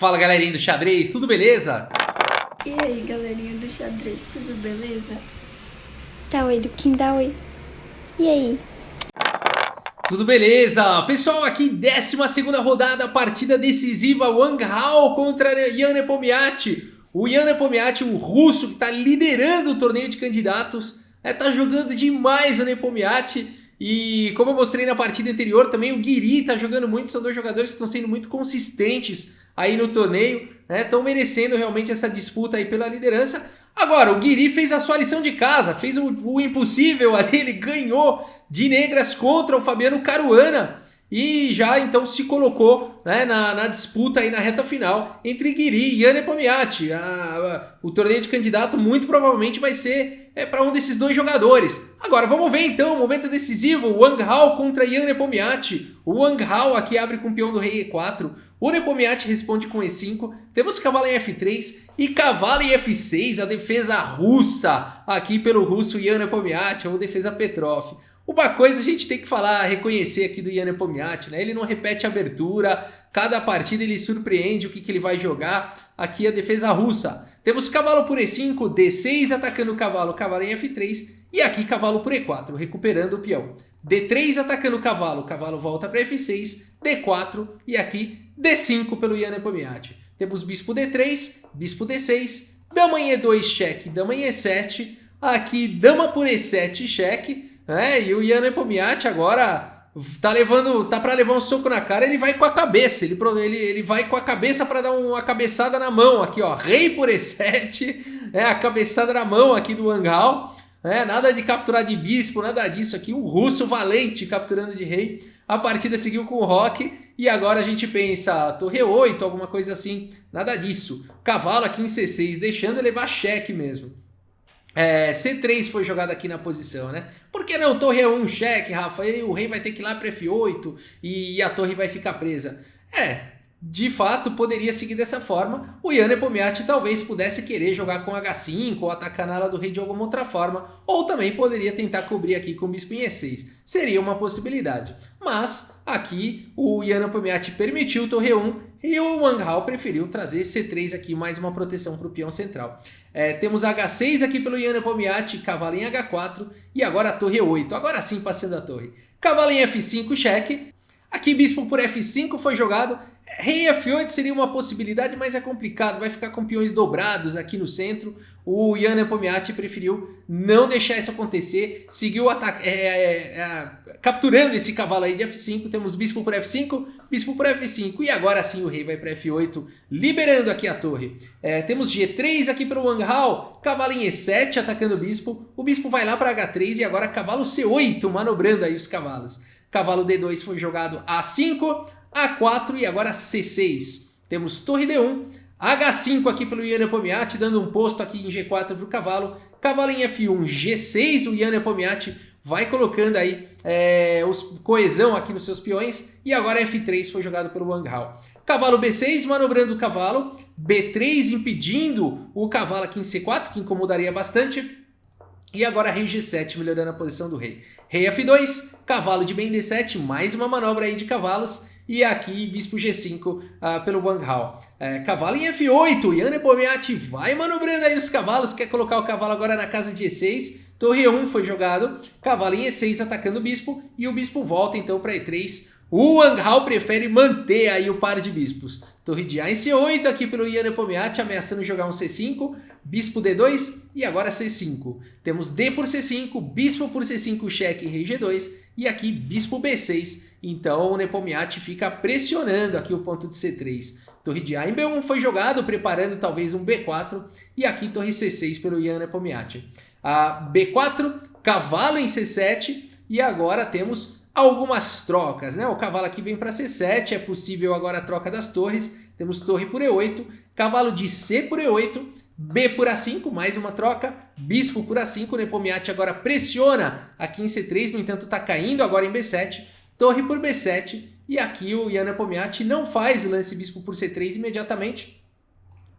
Fala galerinha do xadrez, tudo beleza? E aí, galerinha do xadrez, tudo beleza? Dá oi do Kim, dá oi. E aí? Tudo beleza? Pessoal, aqui 12ª rodada, partida decisiva, Wang Hao contra Ian Nepomniachtchi. O Ian Nepomniachtchi, o russo que está liderando o torneio de candidatos, tá jogando demais o Nepomniachtchi. E como eu mostrei na partida anterior, também o Guiri está jogando muito, são dois jogadores que estão sendo muito consistentes aí no torneio, estão merecendo realmente essa disputa aí pela liderança. Agora, o Guiri fez a sua lição de casa, fez o impossível ali, ele ganhou de negras contra o Fabiano Caruana e já então se colocou na disputa aí na reta final entre Guiri e Ian Nepomniachtchi. O torneio de candidato muito provavelmente vai ser para um desses dois jogadores. Agora vamos ver então o momento decisivo, Wang Hao contra Ian Nepomniachtchi. O Wang Hao aqui abre com o peão do rei E4, o Nepomniachtchi responde com E5, temos cavalo em F3 e cavalo em F6, a defesa russa aqui pelo russo Ian Nepomniachtchi, ou defesa Petrov. Uma coisa a gente tem que falar, reconhecer aqui do Ian Nepomniachtchi, ele não repete abertura, cada partida ele surpreende o que ele vai jogar. Aqui a defesa russa. Temos cavalo por E5, D6 atacando o cavalo, cavalo em F3 e aqui cavalo por E4, recuperando o peão. D3 atacando o cavalo, cavalo volta para F6, D4 e aqui D5 pelo Ian Nepomniachtchi. Temos bispo D3, bispo D6, dama em E2 cheque, dama em E7, aqui dama por E7 cheque. E o Ian Nepomniachtchi agora tá para levar um soco na cara, ele vai com a cabeça, ele vai com a cabeça para dar uma cabeçada na mão aqui, ó, rei por E7, a cabeçada na mão aqui do Wang Hao, nada de capturar de bispo, nada disso aqui, o russo valente capturando de rei. A partida seguiu com o roque e agora a gente pensa torre E8, alguma coisa assim, nada disso. Cavalo aqui em C6, deixando levar cheque mesmo. C3 foi jogado aqui na posição, Por que não torre E1 cheque, Rafa? E o rei vai ter que ir lá para F8 e a torre vai ficar presa. De fato, poderia seguir dessa forma. O Ian Nepomniachtchi talvez pudesse querer jogar com H5 ou atacar na ala do rei de alguma outra forma, ou também poderia tentar cobrir aqui com o bispo em E6. Seria uma possibilidade. Mas aqui o Ian Nepomniachtchi permitiu torre 1 e o Wang Hao preferiu trazer C3 aqui, mais uma proteção para o peão central. Temos H6 aqui pelo Ian Nepomniachtchi, cavalo em H4 e agora a torre E8. Agora sim passando a torre. Cavalo em F5 cheque. Aqui bispo por F5 foi jogado. Rei F8 seria uma possibilidade, mas é complicado, vai ficar com peões dobrados aqui no centro. O Ian Nepomniachtchi preferiu não deixar isso acontecer, seguiu capturando esse cavalo aí de F5. Temos bispo por F5, bispo por F5 e agora sim o rei vai para F8, liberando aqui a torre. Temos G3 aqui para o Wang Hao, cavalo em E7 atacando o bispo vai lá para H3 e agora cavalo C8 manobrando aí os cavalos. Cavalo D2 foi jogado A5, A4 e agora C6. Temos torre D1, H5 aqui pelo Ian Nepomniachtchi, dando um posto aqui em G4 para o cavalo. Cavalo em F1, G6, o Ian Nepomniachtchi vai colocando aí coesão aqui nos seus peões. E agora F3 foi jogado pelo Wang Hao. Cavalo B6 manobrando o cavalo, B3 impedindo o cavalo aqui em C4, que incomodaria bastante. E agora rei G7, melhorando a posição do rei. Rei F2, cavalo de bem D7, mais uma manobra aí de cavalos. E aqui bispo G5 pelo Wang Hao. Cavalo em F8, Ian Nepomniachtchi vai manobrando aí os cavalos, quer colocar o cavalo agora na casa de E6. Torre E1 foi jogado, cavalo em E6 atacando o bispo. E o bispo volta então para E3. O Wang Hao prefere manter aí o par de bispos. Torre de A em C8 aqui pelo Ian Nepomniachtchi, ameaçando jogar um C5, bispo D2 e agora C5. Temos D por C5, bispo por C5, cheque, rei G2 e aqui bispo B6. Então o Nepomniachtchi fica pressionando aqui o ponto de C3. Torre de A em B1 foi jogado, preparando talvez um B4 e aqui torre C6 pelo Ian Nepomniachtchi. B4, cavalo em C7 e agora temos algumas trocas, O cavalo aqui vem para C7, é possível agora a troca das torres. Temos torre por E8, cavalo de C por E8, B por A5, mais uma troca, bispo por A5, o Nepomniachtchi agora pressiona aqui em C3, no entanto está caindo agora em B7, torre por B7 e aqui o Ian Nepomniachtchi não faz o lance bispo por C3 imediatamente.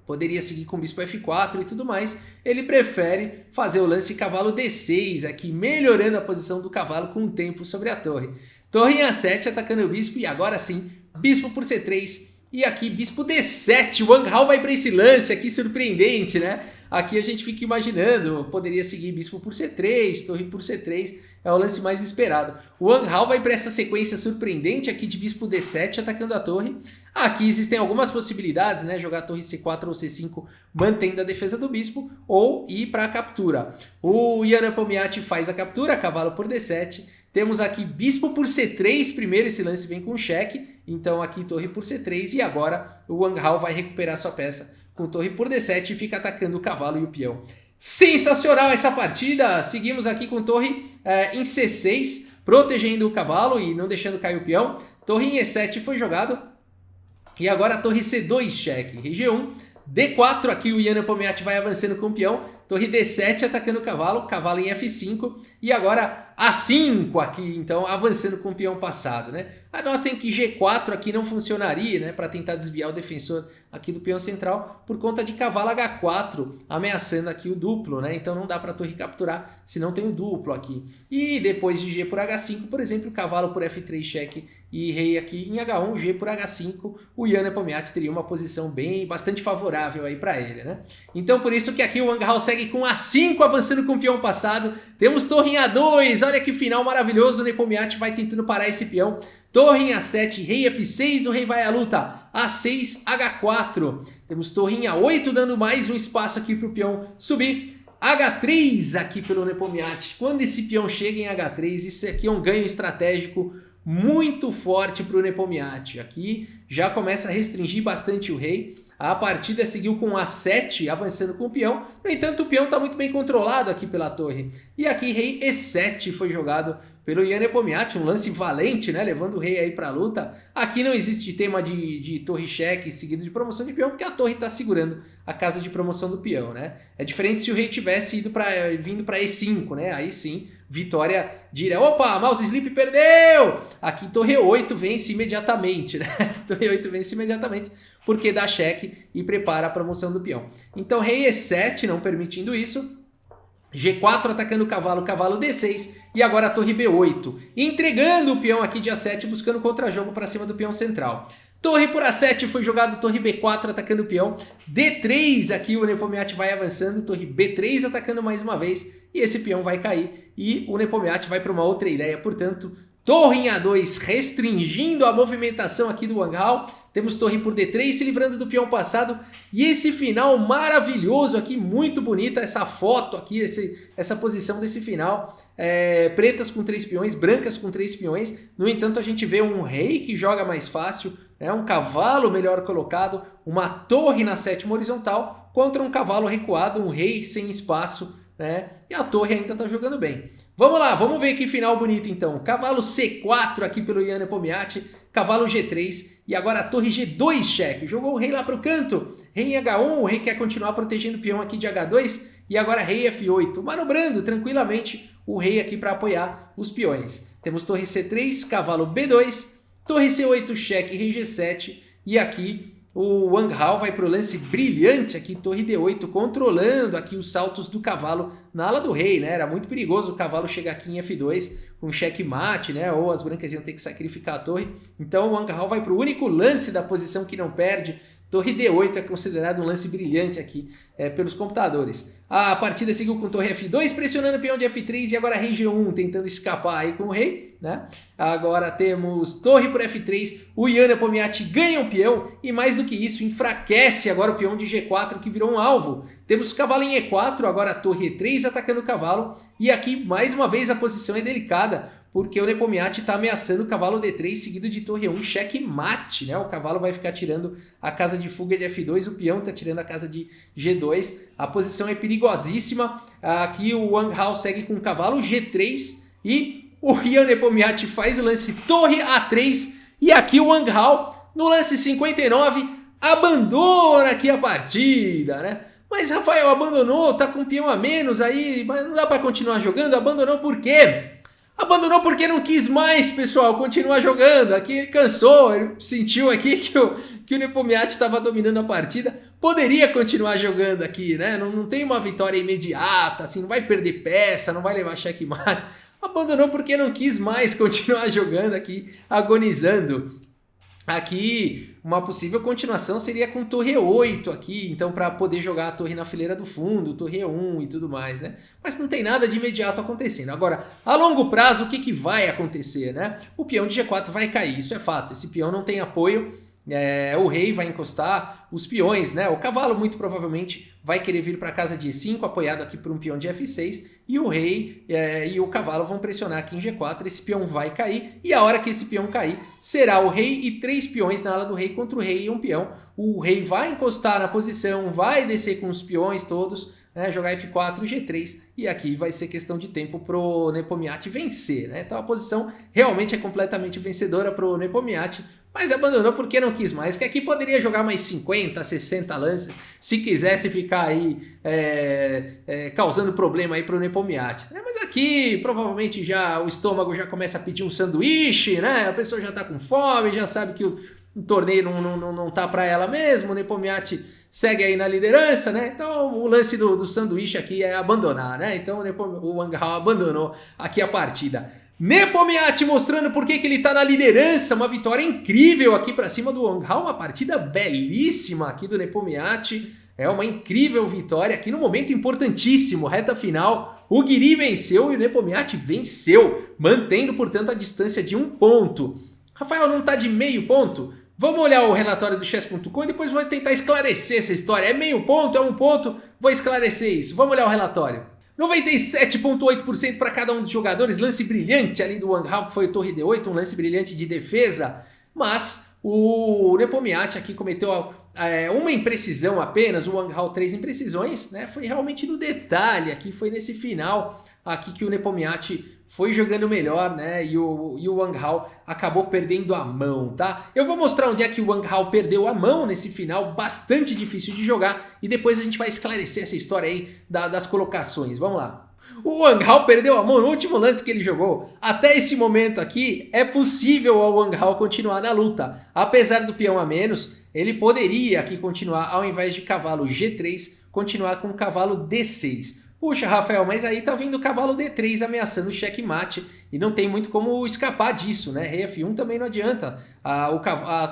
Poderia seguir com bispo F4 e tudo mais. Ele prefere fazer o lance cavalo D6 aqui, melhorando a posição do cavalo com o tempo sobre a torre. Torre em A7 atacando o bispo e agora sim, bispo por C3 E aqui bispo D7, o Wang Hao vai para esse lance aqui surpreendente, né? Aqui a gente fica imaginando, poderia seguir bispo por C3, torre por C3, é o lance mais esperado. O Wang Hao vai para essa sequência surpreendente aqui de bispo D7 atacando a torre. Aqui existem algumas possibilidades, né? Jogar torre C4 ou C5 mantendo a defesa do bispo ou ir para a captura. O Yan Nepomniachtchi faz a captura, cavalo por D7. Temos aqui bispo por C3 primeiro, esse lance vem com cheque, então aqui torre por C3 e agora o Wang Hao vai recuperar sua peça com torre por D7 e fica atacando o cavalo e o peão. Sensacional essa partida, seguimos aqui com torre em C6, protegendo o cavalo e não deixando cair o peão. Torre em E7 foi jogado e agora torre C2 cheque, rei G1. D4, aqui o Yan Nepomniachtchi vai avançando com o peão, torre D7 atacando o cavalo, cavalo em F5 e agora A5 aqui, então avançando com o peão passado, né? Anotem que G4 aqui não funcionaria, né, para tentar desviar o defensor aqui do peão central por conta de cavalo H4 ameaçando aqui o duplo, né? Então não dá para a torre capturar se não tem o duplo aqui. E depois de G por H5, por exemplo, cavalo por F3 cheque e rei aqui em H1, G por H5, o Yan Nepomniachtchi teria uma posição bastante favorável aí para ele, né? Então por isso que aqui o Wang Hao segue com A5 avançando com o peão passado. Temos torre em A2, olha que final maravilhoso, o Nepomniachtchi vai tentando parar esse peão. Torre em A7, rei F6, o rei vai à luta. A6, H4. Temos torre em A8 dando mais um espaço aqui para o peão subir. H3 aqui pelo Nepomniachtchi. Quando esse peão chega em H3, isso aqui é um ganho estratégico muito forte para o Nepomniachtchi. Aqui já começa a restringir bastante o rei. A partida seguiu com A7 avançando com o peão. No entanto, o peão está muito bem controlado aqui pela torre. E aqui rei E7 foi jogado pelo Yan Nepomniachtchi, um lance valente, né, levando o rei aí para a luta. Aqui não existe tema de torre cheque seguido de promoção de peão, porque a torre está segurando a casa de promoção do peão, né? É diferente se o rei tivesse vindo para E5, né? Aí sim, vitória direta. Opa, mouse sleep perdeu! Aqui torre 8 vence imediatamente, né? Torre 8 vence imediatamente porque dá cheque e prepara a promoção do peão. Então rei E7 não permitindo isso. G4 atacando o cavalo, cavalo D6 e agora a torre B8, entregando o peão aqui de A7, buscando contra-jogo para cima do peão central. Torre por A7 foi jogado, torre B4 atacando o peão, D3 aqui o Nepomniachtchi vai avançando, torre B3 atacando mais uma vez e esse peão vai cair e o Nepomniachtchi vai para uma outra ideia, portanto torre em A2 restringindo a movimentação aqui do Wang Hao. Temos torre por D3 se livrando do peão passado. E esse final maravilhoso aqui, muito bonita essa foto aqui, essa posição desse final. Pretas com 3 peões, brancas com 3 peões. No entanto, a gente vê um rei que joga mais fácil, né? Um cavalo melhor colocado, uma torre na 7ª horizontal contra um cavalo recuado, um rei sem espaço, né? E a torre ainda está jogando bem. Vamos lá, vamos ver que final bonito então. Cavalo C4 aqui pelo Yan Nepomniachtchi, cavalo G3 e agora a torre G2 cheque. Jogou o rei lá para o canto, rei em H1, o rei quer continuar protegendo o peão aqui de H2 e agora rei F8, manobrando tranquilamente o rei aqui para apoiar os peões. Temos torre C3, cavalo B2, torre C8 cheque, rei G7 e aqui o Wang Hao vai para o lance brilhante aqui, torre D8, controlando aqui os saltos do cavalo na ala do rei, né? Era muito perigoso o cavalo chegar aqui em F2 com checkmate, né? Ou as brancas iam ter que sacrificar a torre. Então o Wang Hao vai para o único lance da posição que não perde. Torre D8 é considerado um lance brilhante aqui pelos computadores. A partida seguiu com torre F2, pressionando o peão de F3 e agora rei G1 tentando escapar aí com o rei, né? Agora temos torre por F3, o Yan Nepomniachtchi ganha um peão e mais do que isso, enfraquece agora o peão de G4 que virou um alvo. Temos cavalo em E4, agora torre E3 atacando o cavalo e aqui mais uma vez a posição é delicada, porque o Nepomniachtchi está ameaçando o cavalo D3 seguido de torre 1, checkmate, né? O cavalo vai ficar tirando a casa de fuga de F2, o peão está tirando a casa de G2, a posição é perigosíssima. Aqui o Wang Hao segue com o cavalo G3 e o Yan Nepomniachtchi faz o lance torre A3 e aqui o Wang Hao no lance 59 abandona aqui a partida, né? Mas Rafael abandonou, tá com um peão a menos aí, mas não dá para continuar jogando, abandonou por quê? Abandonou porque não quis mais, pessoal, continuar jogando. Aqui ele cansou, ele sentiu aqui que o Nepomniachtchi estava dominando a partida. Poderia continuar jogando aqui, né? Não tem uma vitória imediata, assim, não vai perder peça, não vai levar checkmate. Abandonou porque não quis mais continuar jogando aqui, agonizando. Aqui, uma possível continuação seria com torre 8 aqui, então para poder jogar a torre na fileira do fundo, torre E1 e tudo mais, né? Mas não tem nada de imediato acontecendo. Agora, a longo prazo, o que vai acontecer, né? O peão de G4 vai cair, isso é fato. Esse peão não tem apoio, o rei vai encostar os peões, né? O cavalo muito provavelmente vai querer vir para a casa de E5, apoiado aqui por um peão de F6, e o rei e o cavalo vão pressionar aqui em G4, esse peão vai cair, e a hora que esse peão cair, será o rei e 3 peões na ala do rei contra o rei e um peão. O rei vai encostar na posição, vai descer com os peões todos, né, jogar F4, G3, e aqui vai ser questão de tempo pro Nepomniachtchi vencer, né? Então a posição realmente é completamente vencedora pro Nepomniachtchi, mas abandonou porque não quis mais, que aqui poderia jogar mais 50, 60 lances, se quisesse ficar aí causando problema aí pro Nepomniachtchi, né? Mas aqui provavelmente já o estômago já começa a pedir um sanduíche, né? A pessoa já tá com fome, já sabe que o torneio não tá para ela mesmo, o Nepomniachtchi segue aí na liderança, né? Então o lance do sanduíche aqui é abandonar, né? Então o Wang Hao abandonou aqui a partida. Nepomniachtchi mostrando por que ele tá na liderança, uma vitória incrível aqui para cima do Wang Hao, uma partida belíssima aqui do Nepomniachtchi. É uma incrível vitória aqui no momento importantíssimo, reta final. O Guiri venceu e o Nepomniachtchi venceu, mantendo, portanto, a distância de 1 ponto. Rafael, não tá de meio ponto? Vamos olhar o relatório do chess.com e depois vou tentar esclarecer essa história. É meio ponto? É 1 ponto? Vou esclarecer isso. Vamos olhar o relatório. 97,8% para cada um dos jogadores. Lance brilhante ali do Wang Hao, que foi o torre D8, um lance brilhante de defesa. Mas o Nepomniachtchi aqui cometeu uma imprecisão apenas, o Wang Hao 3 imprecisões, né? Foi realmente no detalhe aqui, foi nesse final aqui que o Nepomniachtchi foi jogando melhor, né? E o Wang Hao acabou perdendo a mão, tá? Eu vou mostrar onde é que o Wang Hao perdeu a mão nesse final, bastante difícil de jogar, e depois a gente vai esclarecer essa história aí das colocações. Vamos lá. O Wang Hao perdeu a mão no último lance que ele jogou. Até esse momento aqui, é possível ao Wang Hao continuar na luta. Apesar do peão a menos, ele poderia aqui continuar, ao invés de cavalo G3, continuar com cavalo D6. Puxa, Rafael, mas aí tá vindo o cavalo D3 ameaçando o checkmate e não tem muito como escapar disso, né? Rei F1 também não adianta.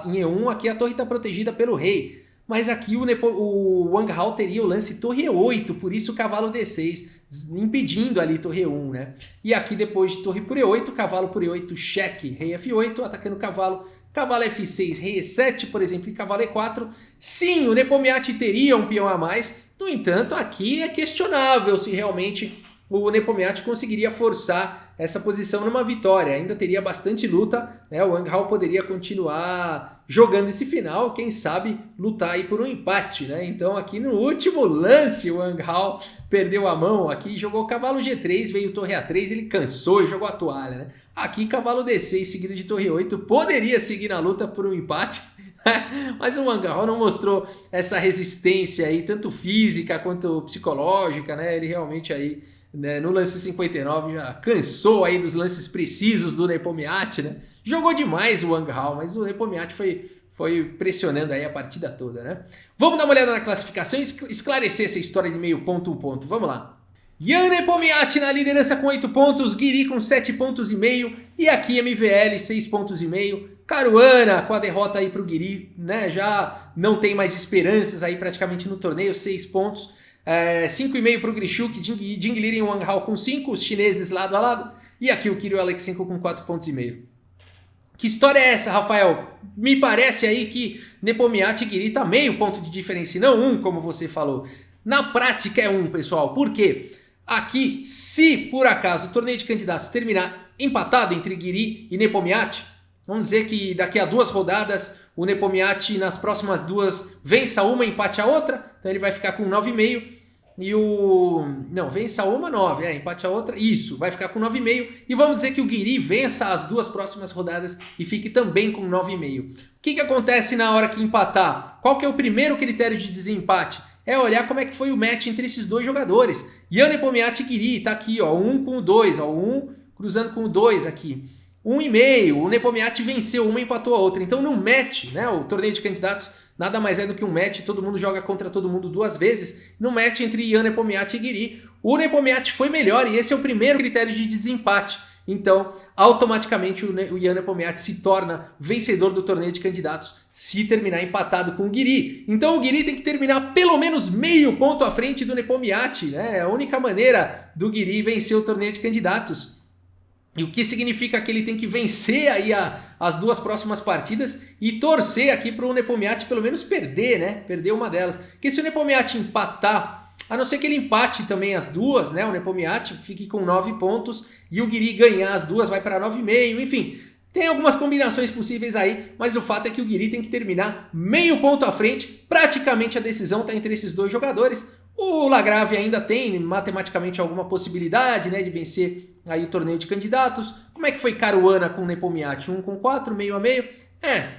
Em E1 aqui a torre tá protegida pelo rei. Mas aqui o Wang Hao teria o lance torre E8, por isso o cavalo D6, impedindo ali torre E1, né? E aqui depois de torre por E8, cavalo por E8, cheque, rei F8, atacando o cavalo, cavalo F6, rei E7, por exemplo, e cavalo E4. Sim, o Nepomniachtchi teria um peão a mais, no entanto, aqui é questionável se realmente o Nepomniachtchi conseguiria forçar essa posição numa vitória. Ainda teria bastante luta, né? O Wang Hao poderia continuar jogando esse final, quem sabe lutar aí por um empate, né? Então aqui no último lance o Wang Hao perdeu a mão, aqui jogou cavalo G3, veio torre A3, ele cansou e jogou a toalha, né? Aqui cavalo D6 seguido de torre 8, poderia seguir na luta por um empate, mas o Wang Hao não mostrou essa resistência aí, tanto física quanto psicológica, né? Ele realmente aí, né, no lance 59 já cansou aí dos lances precisos do Nepomniachtchi, né? Jogou demais o Wang Hao, mas o Nepomniachtchi foi pressionando aí a partida toda, né? Vamos dar uma olhada na classificação e esclarecer essa história de meio ponto, 1 ponto. Vamos lá. Ian Nepomniachtchi na liderança com 8 pontos, Guiri com 7,5 pontos e aqui MVL 6,5 pontos. Caruana com a derrota aí pro Guiri, né? Já não tem mais esperanças aí praticamente no torneio, 6 pontos. 5,5 para o Grishuk, Jing Liren e Wang Hao com 5, os chineses lado a lado. E aqui o Kirill Aleksenko com 4,5 pontos. Que história é essa, Rafael? Me parece aí que Nepomniachtchi e Guiri tá meio ponto de diferença, e não 1, como você falou. Na prática é 1, pessoal. Por quê? Aqui, se por acaso o torneio de candidatos terminar empatado entre Guiri e Nepomniachtchi, vamos dizer que daqui a 2 rodadas o Nepomniachtchi nas próximas 2 vença uma e empate a outra, então ele vai ficar com 9,5. E não, vença uma, 9, empate a outra, isso, vai ficar com 9,5. E vamos dizer que o Guiri vença as 2 próximas rodadas e fique também com 9,5. O que acontece na hora que empatar? Qual que é o primeiro critério de desempate? É olhar como é que foi o match entre esses 2 jogadores. Ian Nepomniachtchi e Guiri, tá aqui, ó, 1 com o 2, ó, 1 cruzando com o 2 aqui. 1,5, o Nepomniachtchi venceu uma e empatou a outra. Então no match, né, o torneio de candidatos nada mais é do que um match, todo mundo joga contra todo mundo 2 vezes. No match entre Ian Nepomniachtchi e Guiri, o Nepomniachtchi foi melhor e esse é o primeiro critério de desempate. Então, automaticamente o Ian Nepomniachtchi se torna vencedor do torneio de candidatos se terminar empatado com o Guiri. Então o Guiri tem que terminar pelo menos meio ponto à frente do Nepomniachtchi, né? É a única maneira do Guiri vencer o torneio de candidatos. E o que significa que ele tem que vencer aí as duas próximas partidas e torcer aqui para o Nepomniachtchi pelo menos perder, né? Perder uma delas. Porque se o Nepomniachtchi empatar, a não ser que ele empate também as duas, né? O Nepomniachtchi fique com 9 pontos e o Guiri ganhar as duas vai para 9,5, enfim. Tem algumas combinações possíveis aí, mas o fato é que o Guiri tem que terminar meio ponto à frente. Praticamente a decisão está entre esses dois jogadores. O Lagrave ainda tem matematicamente alguma possibilidade, né, de vencer aí o torneio de candidatos. Como é que foi Caruana com o Nepomniachtchi? 1 com 4, meio a meio.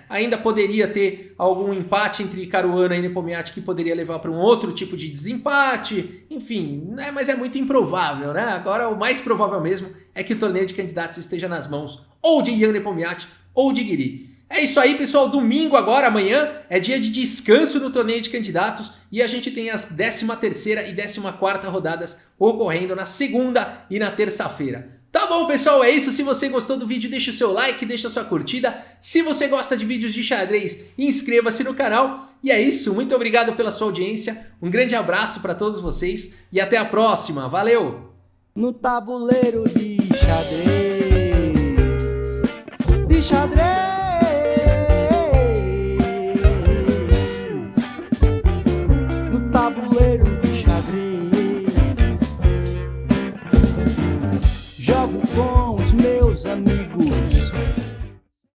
Ainda poderia ter algum empate entre Caruana e Nepomniachtchi que poderia levar para um outro tipo de desempate. Enfim, né, mas é muito improvável, né? Agora o mais provável mesmo é que o torneio de candidatos esteja nas mãos ou de Ian Nepomniachtchi ou de Guiri. É isso aí, pessoal. Domingo agora, amanhã, é dia de descanso no torneio de candidatos e a gente tem as 13ª e 14ª rodadas ocorrendo na segunda e na terça-feira. Tá bom, pessoal, é isso. Se você gostou do vídeo, deixa o seu like, deixa a sua curtida. Se você gosta de vídeos de xadrez, inscreva-se no canal. E é isso, muito obrigado pela sua audiência. Um grande abraço para todos vocês e até a próxima. Valeu! No tabuleiro de xadrez,